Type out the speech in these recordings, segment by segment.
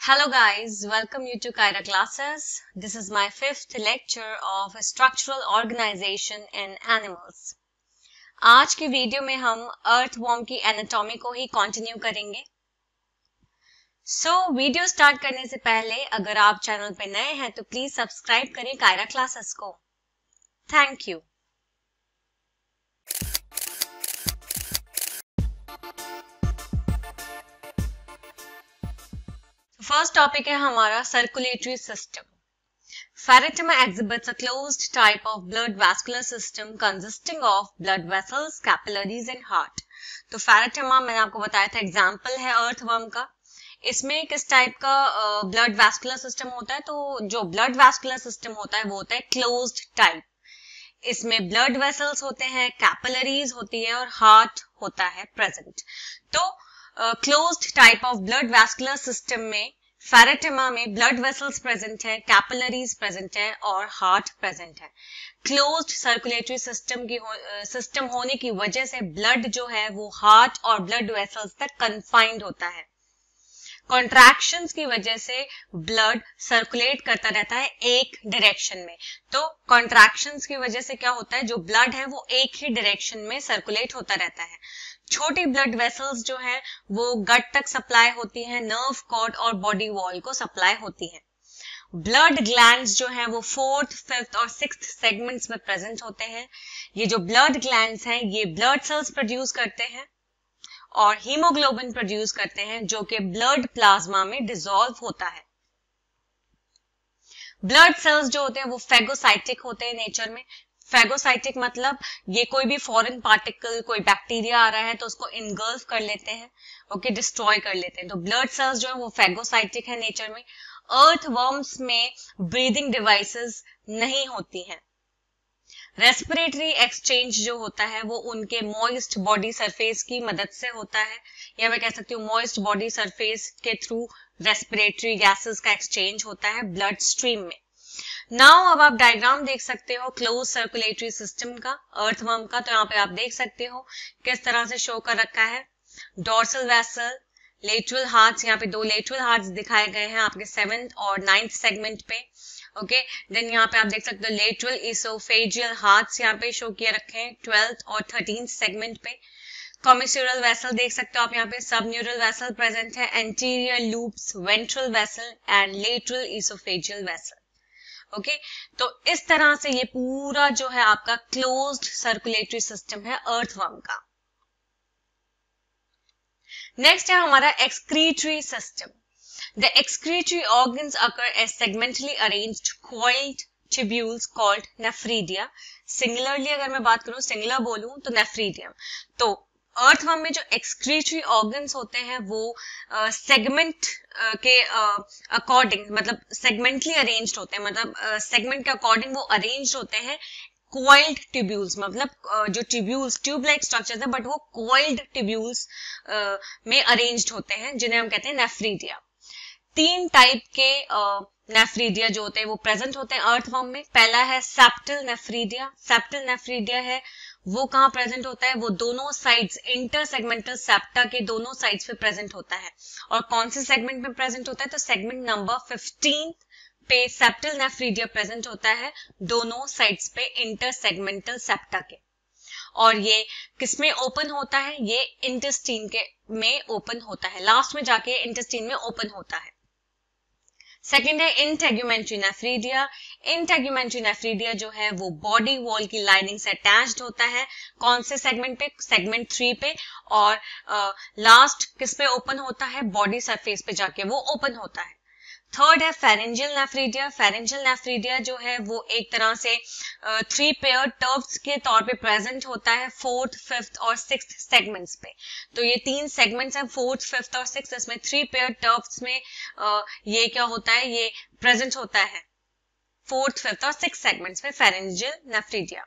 Hello guys, welcome you to Kyra classes. This is my fifth lecture of structural organization in animals. आज की video में हम earthworm की anatomy को ही continue करेंगे. वीडियो स्टार्ट करने से पहले अगर आप चैनल पे नए हैं तो प्लीज सब्सक्राइब करें कायरा क्लासेस को. Thank you. फर्स्ट टॉपिक है हमारा circulatory system. Pheretima exhibits a closed type of blood vascular system consisting of blood vessels, capillaries and heart. तो pheretima मैंने आपको बताया था एग्जाम्पल है अर्थवर्म का. इसमें किस टाइप का ब्लड वैस्कुलर सिस्टम होता है? तो जो ब्लड वैस्कुलर सिस्टम होता है वो होता है क्लोज्ड टाइप. इसमें ब्लड वेसल्स होते हैं, कैपिलरीज होती है और हार्ट होता है प्रेजेंट. तो closed type of blood vascular system में फेरेटिमा में ब्लड वेसल्स प्रेजेंट है, कैपिलरीज प्रेजेंट है और हार्ट प्रेजेंट है. क्लोज्ड सर्कुलेटरी सिस्टम होने की वजह से ब्लड जो है वो हार्ट और ब्लड वेसल्स तक कन्फाइंड होता है. कॉन्ट्रैक्शंस की वजह से ब्लड सर्कुलेट करता रहता है एक डायरेक्शन में. तो कॉन्ट्रैक्शंस की वजह से क्या होता है, जो ब्लड है वो एक ही डायरेक्शन में सर्कुलेट होता रहता है. छोटी ब्लड वेसल्स जो है वो गट तक सप्लाई होती है, नर्व कॉर्ड और बॉडी वॉल को सप्लाई होती है. ब्लड ग्लैंड्स जो है वो फोर्थ, फिफ्थ और सिक्स्थ सेगमेंट्स में प्रेजेंट होते हैं. ये जो ब्लड ग्लैंड्स हैं ये ब्लड सेल्स प्रोड्यूस करते हैं और हीमोग्लोबिन प्रोड्यूस करते हैं जो कि ब्लड प्लाज्मा में डिसॉल्व होता है. ब्लड सेल्स जो होते हैं वो फेगोसाइटिक होते हैं नेचर में. फेगोसाइटिक मतलब ये कोई भी फॉरेन पार्टिकल, कोई बैक्टीरिया आ रहा है तो उसको इनगल्फ कर लेते हैं, ओके, डिस्ट्रॉय कर लेते हैं. तो ब्लड सेल्स जो है वो फेगोसाइटिक है नेचर में. अर्थवर्म्स में ब्रीदिंग डिवाइसेस नहीं होती हैं. रेस्पिरेटरी एक्सचेंज जो होता है वो उनके मॉइस्ट बॉडी सरफेस की मदद से होता है, या मैं कह सकती हूँ मॉइस्ट बॉडी सरफेस के थ्रू रेस्पिरेटरी गैसेस का एक्सचेंज होता है ब्लड स्ट्रीम में. नाउ अब आप डायग्राम देख सकते हो क्लोज सर्कुलेटरी सिस्टम का, अर्थवर्म का. तो यहाँ पे आप देख सकते हो किस तरह से शो कर रखा है. डोर्सल वेसल, लेटरल हार्ट्स, यहाँ पे दो लेटरल हार्ट्स दिखाए गए हैं आपके 7th और 9th सेगमेंट पे. ओके, देन यहाँ पे आप देख सकते हो लेटरल इसोफेजियल हार्ट्स यहाँ पे शो किए रखे हैं 12th और 13th सेगमेंट पे. कॉमिस्यूरल वेसल देख सकते हो आप यहाँ पे. सब न्यूरल वेसल प्रेजेंट है, anterior loops, ventral vessel and lateral oesophageal vessel. Okay, तो इस तरह से ये पूरा जो है आपका क्लोज्ड सर्कुलेटरी सिस्टम है अर्थवर्म का. नेक्स्ट है हमारा excretory system. The excretory organs occur as segmentally arranged coiled tubules called nephridia. Similarly अगर मैं बात करूं, सिंगुलर बोलूं तो nephridium. तो अर्थवर्म में जो एक्सक्रीटरी ऑर्गन्स होते हैं वो सेगमेंट के अकॉर्डिंग, मतलब सेगमेंटली अरेंज्ड होते हैं, मतलब सेगमेंट के अकॉर्डिंग वो अरेंज्ड होते हैं. कोइल्ड ट्यूब्यूल्स मतलब जो ट्यूब्यूल्स ट्यूब लाइक स्ट्रक्चर्स है बट वो कोइल्ड ट्यूब्यूल्स में अरेंज्ड होते हैं जिन्हें हम कहते हैं नेफ्रीडिया. 3 टाइप के नेफ्रीडिया जो होते हैं वो प्रेजेंट होते हैं अर्थवर्म में. पहला है सेप्टल नेफ्रीडिया. सेप्टल नेफ्रीडिया है वो कहाँ प्रेजेंट होता है, वो दोनों साइड्स, इंटर सेगमेंटल सेप्टा के दोनों साइड्स पे प्रेजेंट होता है. और कौन से सेगमेंट में प्रेजेंट होता है, तो सेगमेंट नंबर 15 पे सेप्टल नेफ्रीडिया प्रेजेंट होता है दोनों साइड्स पे इंटर सेगमेंटल सेप्टा के. और ये किसमें ओपन होता है, ये इंटेस्टाइन के में ओपन होता है, लास्ट में जाके इंटेस्टाइन में ओपन होता है. सेकेंड है इंटेगुमेंट्री नेफ्रीडिया. इंटेगुमेंट्री नेफ्रीडिया जो है वो बॉडी वॉल की लाइनिंग से अटैच्ड होता है. कौन से सेगमेंट पे, सेगमेंट 3 पे. और लास्ट किस पे ओपन होता है, बॉडी सरफेस पे जाके वो ओपन होता है. थर्ड है फेरेंजियल नेफ्रीडिया. फेरेंजियल नेफ्रीडिया जो है वो एक तरह से 3 पेयर टर्व्स के तौर पे प्रेजेंट होता है 4th, 5th और 6th सेगमेंट्स पे. तो ये 3 सेगमेंट्स हैं 4th, 5th और 6th. इसमें 3 पेयर टर्व्स में ये क्या होता है, ये प्रेजेंट होता है 4th, 5th और 6th सेगमेंट्स में फेरेंजियल नेफ्रीडिया.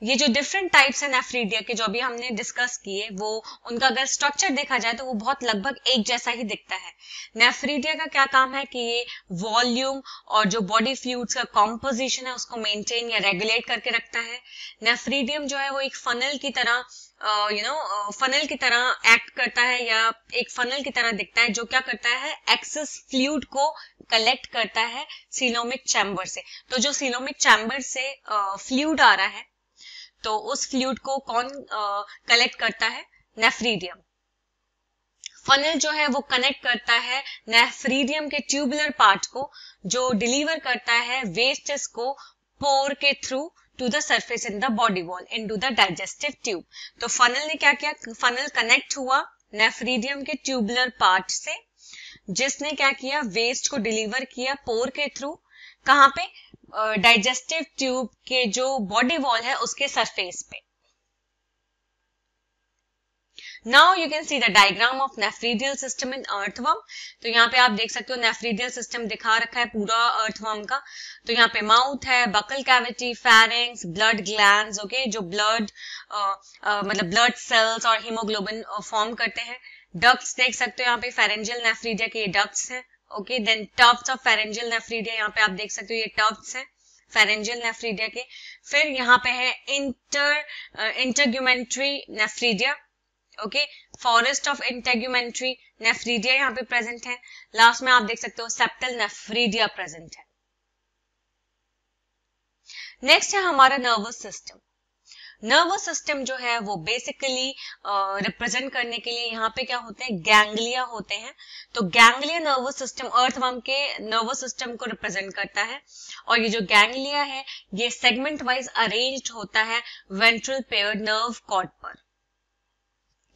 ये जो डिफरेंट टाइप्स है नेफ्रीडिया के जो अभी हमने डिस्कस किए, वो उनका अगर स्ट्रक्चर देखा जाए तो वो बहुत लगभग एक जैसा ही दिखता है। नेफ्रीडिया का क्या काम है कि ये वॉल्यूम और जो बॉडी फ्लूइड्स का कॉम्पोजिशन है उसको मेंटेन या रेगुलेट करके रखता है। नेफ्रीडियम जो है वो एक फनल की तरह फनल की तरह एक्ट करता है या एक फनल की तरह दिखता है, जो क्या करता है एक्सेस फ्लूइड को कलेक्ट करता है सीलोमिक चैम्बर से। तो जो सीलोमिक चैम्बर से फ्लूइड आ रहा है तो उस फ्लूइड को कौन कलेक्ट करता है? नेफ्रीडियम। फनल जो है वो कनेक्ट करता है नेफ्रीडियम के ट्यूबुलर पार्ट को, जो डिलीवर करता है वेस्टेस को पोर के through to the surface in the body wall into the digestive tube। तो फनल ने क्या किया? फनल कनेक्ट हुआ नेफ्रीडियम के ट्यूबुलर पार्ट से, जिसने क्या किया? वेस्ट को डिलीवर किया पोर के थ्रू, कहां पे? डाइजेस्टिव ट्यूब के जो बॉडी वॉल है उसके सरफेस पे। Now you can see the diagram of nephridial system in earthworm. तो यहाँ पे आप देख सकते हो नेफ्रीडियल सिस्टम दिखा रखा है पूरा अर्थवर्म का। तो यहाँ पे माउथ है, buccal cavity, pharynx, blood glands, okay, जो ब्लड मतलब ब्लड सेल्स और हीमोग्लोबिन फॉर्म करते हैं। डक्ट्स देख सकते हो यहाँ पे फेरेंजियल नेफ्रीडिया के, ये डक्ट्स हैं, okay. Then tufts of pharyngeal nephridia, यहाँ पे आप देख सकते हो ये टफ्ट्स हैं फेरेंजियल नेफ्रीडिया के। फिर यहाँ पे है integumentary nephridia, okay, forest of integumentary nephridia यहाँ पे प्रेजेंट है। लास्ट में आप देख सकते हो सेप्टल नेफ्रीडिया प्रेजेंट है। नेक्स्ट है हमारा नर्वस सिस्टम। नर्वस सिस्टम जो है वो बेसिकली रिप्रेजेंट करने के लिए यहाँ पे क्या होते हैं? गैंग्लिया होते हैं। तो गैंग्लिया नर्वस सिस्टम अर्थवर्म के नर्वस सिस्टम को रिप्रेजेंट करता है। और ये जो गैंग्लिया है ये सेगमेंट वाइज अरेंज्ड होता है वेंट्रल पेयर्ड नर्व कॉर्ड पर।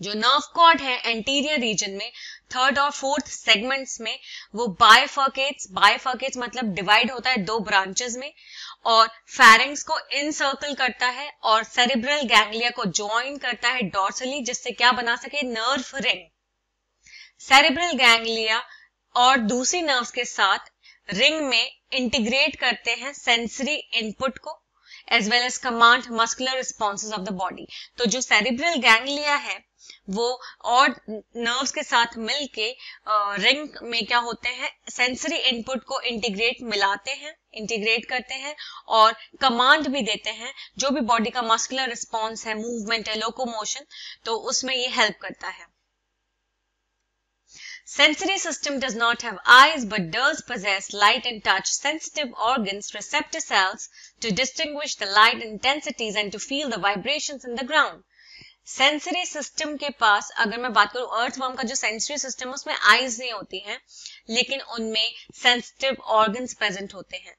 जो नर्व कॉर्ड है एंटीरियर रीजन में थर्ड और फोर्थ सेगमेंट्स में वो बाइफर्केट्स मतलब डिवाइड होता है दो ब्रांचेस में, और फेरिंग्स को इनसर्कल करता है और सेरिब्रल गैंग्लिया को ज्वाइन करता है डॉर्सली, जिससे क्या बना सके? Nerve ring. सेरिब्रल गैंग्लिया और दूसरी नर्व्स के साथ रिंग में इंटीग्रेट करते हैं सेंसरी इनपुट को as well as command muscular responses of the body. तो जो सेरिब्रल गैंग्लिया है वो और नर्व्स के साथ मिलके रिंग में क्या होते हैं? सेंसरी इनपुट को इंटीग्रेट करते हैं और कमांड भी देते हैं। जो भी बॉडी का मस्कुलर रिस्पॉन्स है, मूवमेंट है, लोकोमोशन, तो उसमें ये हेल्प करता है। Sensory system does not have eyes but does possess light and touch sensitive organs, receptor cells to distinguish the light intensities and to feel the vibrations in the ground. Sensory system के पास, अगर मैं बात करूं earthworm का जो sensory system है उसमें eyes नहीं होती हैं, लेकिन उनमें सेंसिटिव ऑर्गन्स प्रेजेंट होते हैं।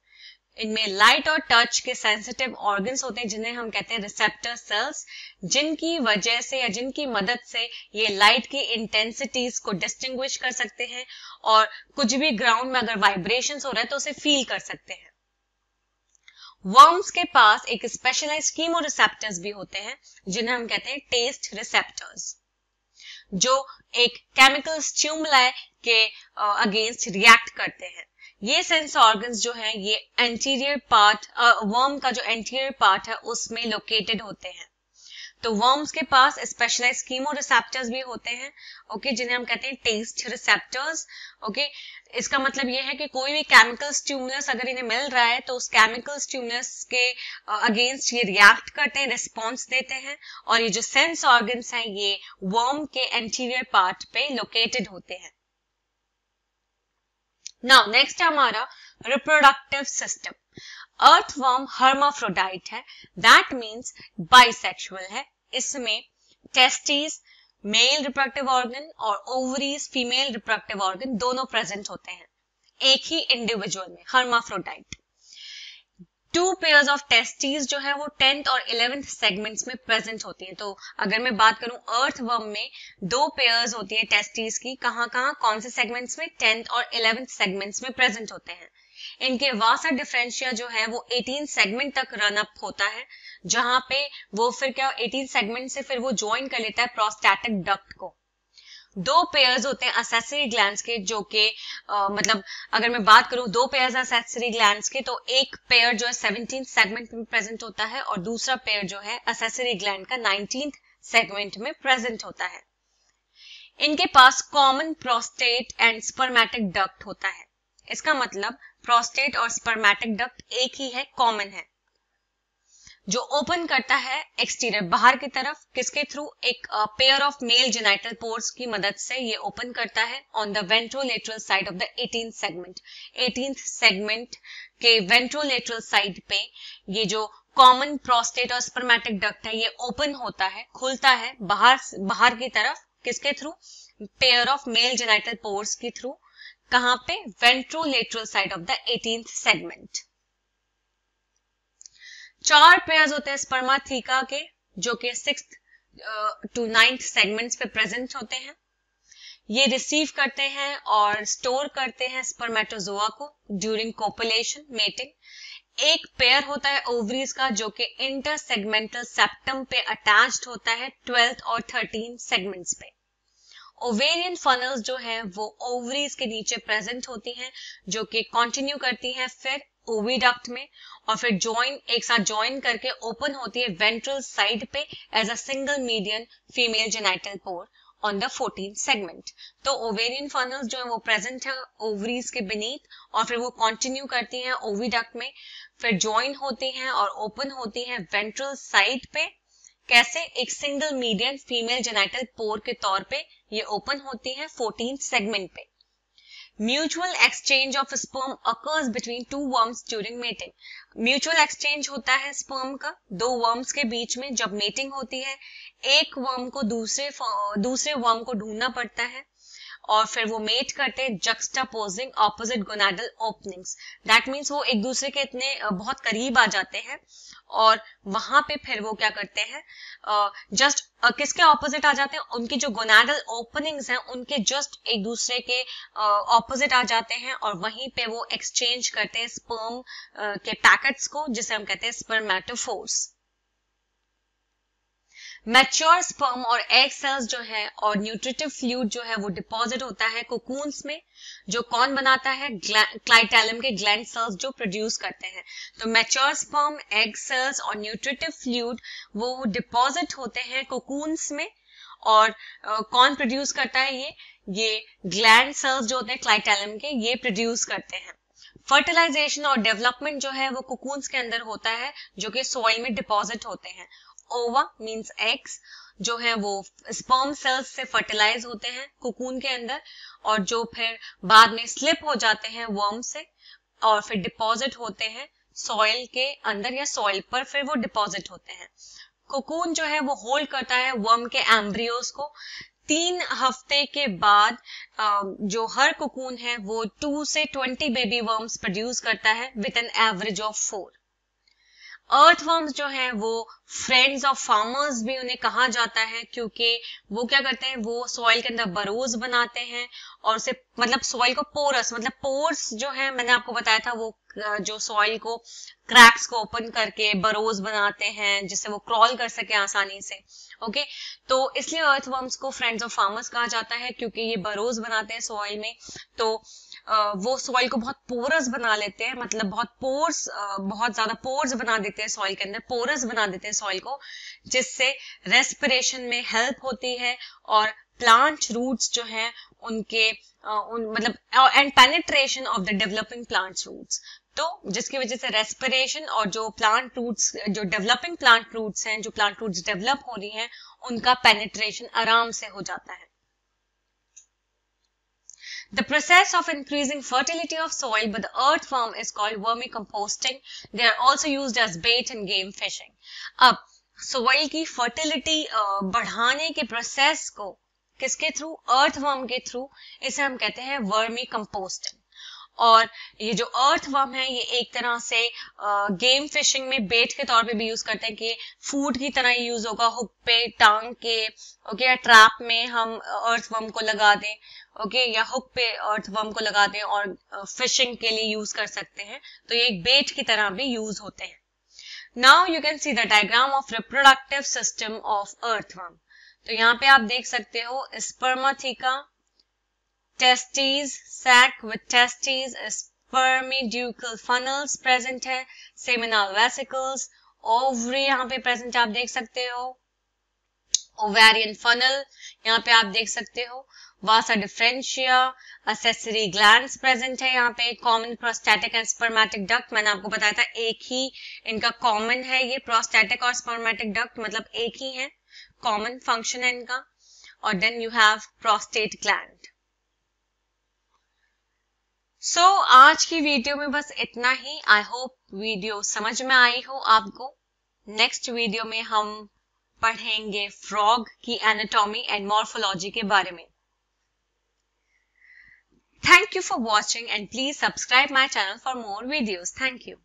इनमें लाइट और टच के सेंसिटिव ऑर्गन्स होते हैं जिन्हें हम कहते हैं रिसेप्टर सेल्स, जिनकी वजह से या जिनकी मदद से ये लाइट की इंटेंसिटीज को डिस्टिंग्विश कर सकते हैं और कुछ भी ग्राउंड में अगर वाइब्रेशंस हो रहा है तो उसे फील कर सकते हैं। वर्म्स के पास एक स्पेशलाइज्ड कीमोरिसेप्टर्स भी होते हैं जिन्हें हम कहते हैं टेस्ट रिसेप्टर्स, जो एक केमिकल स्टिमुलाई के अगेंस्ट रिएक्ट करते हैं। ये सेंस ऑर्गन्स जो हैं ये एंटीरियर पार्ट, वर्म का जो एंटीरियर पार्ट है उसमें लोकेटेड होते हैं। तो वर्म्स के पास स्पेशलाइज्ड कीमोरिसेप्टर्स भी होते हैं, ओके, जिन्हें हम कहते हैं टेस्ट रिसेप्टर्स, ओके। इसका मतलब ये है कि कोई भी केमिकल स्टिमुलस अगर इन्हें मिल रहा है तो उस केमिकल स्टिमुलस के अगेंस्ट ये रिएक्ट करते हैं, रिस्पॉन्स देते हैं, और ये जो सेंस ऑर्गन्स हैं ये वर्म के एंटीरियर पार्ट पे लोकेटेड होते हैं। नाउ नेक्स्ट हमारा रिप्रोडक्टिव सिस्टम। अर्थवर्म हर्माफ्रोडाइट है, दैट मीन्स बाइसेक्सुअल है। इसमें टेस्टिस मेल रिप्रोडक्टिव ऑर्गन और ओवरीज फीमेल रिप्रोडक्टिव ऑर्गन दोनों प्रेजेंट होते हैं एक ही इंडिविजुअल में, हर्माफ्रोडाइट। 2 पेयर्स ऑफ टेस्टिस जो है वो 10th और 11th सेगमेंट्स में प्रेजेंट होती हैं। तो अगर मैं बात करूं अर्थवर्म में 2 पेयर्स होती है टेस्टिस की, कहां कौन से सेगमेंट्स में? 10th और 11th सेगमेंट्स में प्रेजेंट होते हैं। इनके वासा डिफरेंशिया जो है वो 18 सेगमेंट तक रन अप होता है, जहां पे वो फिर क्या 18 सेगमेंट से फिर वो ज्वाइन कर लेता है प्रोस्टैटिक डक्ट को। दो पेयर्स होते हैं असेसरी ग्लैंड्स के, जो कि मतलब अगर मैं बात करूं दो पेयर्स असेसरी ग्लैंड्स के, तो एक पेयर जो है 17th सेगमेंट में प्रेजेंट होता है और दूसरा पेयर जो है असेसरी ग्लैंड का 19th सेगमेंट में प्रेजेंट होता है। इनके पास common prostate and spermatic duct होता है। इसका मतलब प्रोस्टेट और स्पर्मेटिक डक्ट एक ही है, कॉमन है, जो ओपन करता है एक्सटीरियर बाहर की तरफ, किसके थ्रू, एक pair of male genital pores की मदद से ये ओपन करता है on the ventrolateral side of the 18th segment. 18th segment के वेंट्रोलेटरल साइड पे ये जो कॉमन प्रोस्टेट और स्पर्मेटिक डक्ट है ये ओपन होता है, खुलता है बाहर की तरफ, किसके through, pair of male genital pores के थ्रू। कहां पे, ventrolateral side of the 18th segment. 4 pairs होते हैं स्पर्माथीका के, जो कि 6th to 9th सेगमेंट्स पे प्रेजेंट होते हैं। ये रिसीव करते हैं और स्टोर करते हैं स्पर्मेटोजोआ को ड्यूरिंग कोपुलेशन, मेटिंग। एक पेयर होता है ओवरीज का, जो कि इंटर सेगमेंटल सेप्टम पे अटैच्ड होता है 12th और 13th सेगमेंट्स पे। ओवेरियन फनल्स जो है वो ओवरीज के नीचे प्रेजेंट होती हैं, जो कि कंटिन्यू करती हैं फिर ओविडक्ट में और फिर एक साथ ज्वाइन करके ओपन होती है वेंट्रल साइड पे as a single median female genital pore on the 14th segment. तो ओवेरियन फनल्स जो है वो प्रेजेंट है ओवरीज के बीनीथ और फिर वो कंटिन्यू करती हैं ओविडक्ट में, फिर ज्वाइन होती हैं और ओपन होती हैं वेंट्रल साइड पे। कैसे, एक सिंगल मीडियन फीमेल जेनिटल पोर के तौर पे ये ओपन होती है 14th सेगमेंट पे। Mutual exchange of sperm occurs between two worms during mating. Mutual exchange होता है स्पर्म का दो वर्म्स के बीच में जब मेटिंग होती है। एक वर्म को दूसरे वर्म को ढूंढना पड़ता है और फिर वो मेट करते हैं juxtaposing opposite gonadal openings. That means वो एक दूसरे के इतने बहुत करीब आ जाते हैं और वहां पे फिर वो क्या करते हैं, जस्ट किसके ऑपोजिट आ जाते हैं, उनकी जो गोनाडल ओपनिंग्स हैं उनके जस्ट एक दूसरे के ऑपोजिट आ जाते हैं और वहीं पे वो एक्सचेंज करते हैं स्पर्म के पैकेट्स को, जिसे हम कहते हैं स्पर्मेटोफोर्स। मैच्योर स्पर्म और एग सेल्स जो है और न्यूट्रिटिव फ्लूइड जो है वो डिपॉजिट होता है कोकून्स में, जो कौन बनाता है, क्लाइटेलम के ग्लैंड सेल्स जो प्रोड्यूस करते हैं। तो मैच्योर स्पर्म, एग सेल्स और न्यूट्रिटिव फ्लूइड वो डिपॉजिट होते हैं कोकून्स में और कौन प्रोड्यूस करता है, ये ग्लैंड सेल्स जो होते हैं क्लाइटेलम के, ये प्रोड्यूस करते हैं। फर्टिलाइजेशन और डेवलपमेंट जो है वो कोकून्स के अंदर होता है, जो कि सॉइल में डिपॉजिट होते हैं। ओवा मींस एग्स जो है वो स्पर्म सेल्स से फर्टिलाइज होते हैं कोकून के अंदर और जो फिर बाद में स्लिप हो जाते हैं वर्म से और फिर डिपॉजिट होते हैं सॉइल के अंदर या सॉइल पर, फिर वो डिपॉजिट होते हैं। कोकून जो है वो होल्ड करता है वर्म के एम्ब्रियोज को। 3 हफ्ते के बाद जो हर कोकून है वो 2 से 20 बेबी वर्म्स प्रोड्यूस करता है with an average of 4। Earthworms जो हैं वो फ्रेंड्स ऑफ फार्मर्स भी उन्हें कहा जाता है, क्योंकि वो क्या करते हैं, वो सॉइल के अंदर बरोज बनाते हैं और उसे मतलब सॉइल को पोरस, मतलब पोर्स जो है मैंने आपको बताया था, वो जो सॉइल को क्रैक्स को ओपन करके बरोज बनाते हैं जिससे वो क्रॉल कर सके आसानी से। ओके, तो इसलिए अर्थवर्म्स को फ्रेंड्स ऑफ फार्मर्स कहा जाता है क्योंकि ये बरोज बनाते हैं सॉइल में, तो वो सॉइल को बहुत पोरस बना लेते हैं, मतलब बहुत ज्यादा पोर्स बना देते हैं सॉइल के अंदर, पोरस बना देते हैं सॉइल को, जिससे रेस्पिरेशन में हेल्प होती है और प्लांट रूट्स जो हैं उनके मतलब and penetration of the developing plant roots, तो जिसकी वजह से रेस्पिरेशन और जो प्लांट रूट्स, जो डेवलपिंग प्लांट रूट्स हैं, जो प्लांट रूट्स डेवलप हो रही हैं, उनका पेनिट्रेशन आराम से हो जाता है। The process of increasing fertility of soil by the earthworm is called vermicomposting. They are also used as bait in game fishing. अब soil की fertility बढ़ाने के process को किसके थ्रू, अर्थवर्म के थ्रू, इसे हम कहते हैं वर्मीकम्पोस्टिंग। और ये जो अर्थवर्म है ये एक तरह से गेम फिशिंग में बेट के तौर पे भी यूज करते हैं कि फूड की तरह यूज होगा, हुक पे टांग के, ओके, ट्रैप में हम अर्थवर्म को लगा दें, ओके, या हुक पे अर्थवर्म को लगा दें और फिशिंग के लिए यूज कर सकते हैं, तो ये एक बेट की तरह भी यूज होते हैं। Now you can see the diagram of reproductive system of earthworm. तो यहाँ पे आप देख सकते हो spermatheca, testes, sac with testes, spermiducal funnels present है, सेमिनल वेसिकल्स, ओवरी यहाँ पे प्रेजेंट आप देख सकते हो, ओवेरियन फनल यहाँ पे आप देख सकते हो, वासा डिफरेंशिया, असेसरी ग्लैंड्स प्रेजेंट है यहाँ पे, common prostatic and spermatic duct, मैंने आपको बताया था एक ही इनका कॉमन है, ये प्रोस्टैटिक और स्पर्मेटिक डक्ट मतलब एक ही है, कॉमन फंक्शन है इनका, और then you have prostate gland. So आज की वीडियो में बस इतना ही। आई होप वीडियो समझ में आई हो आपको। नेक्स्ट वीडियो में हम पढ़ेंगे फ्रॉग की एनाटॉमी एंड मॉर्फोलॉजी के बारे में। Thank you for watching and please subscribe my channel for more videos. Thank you.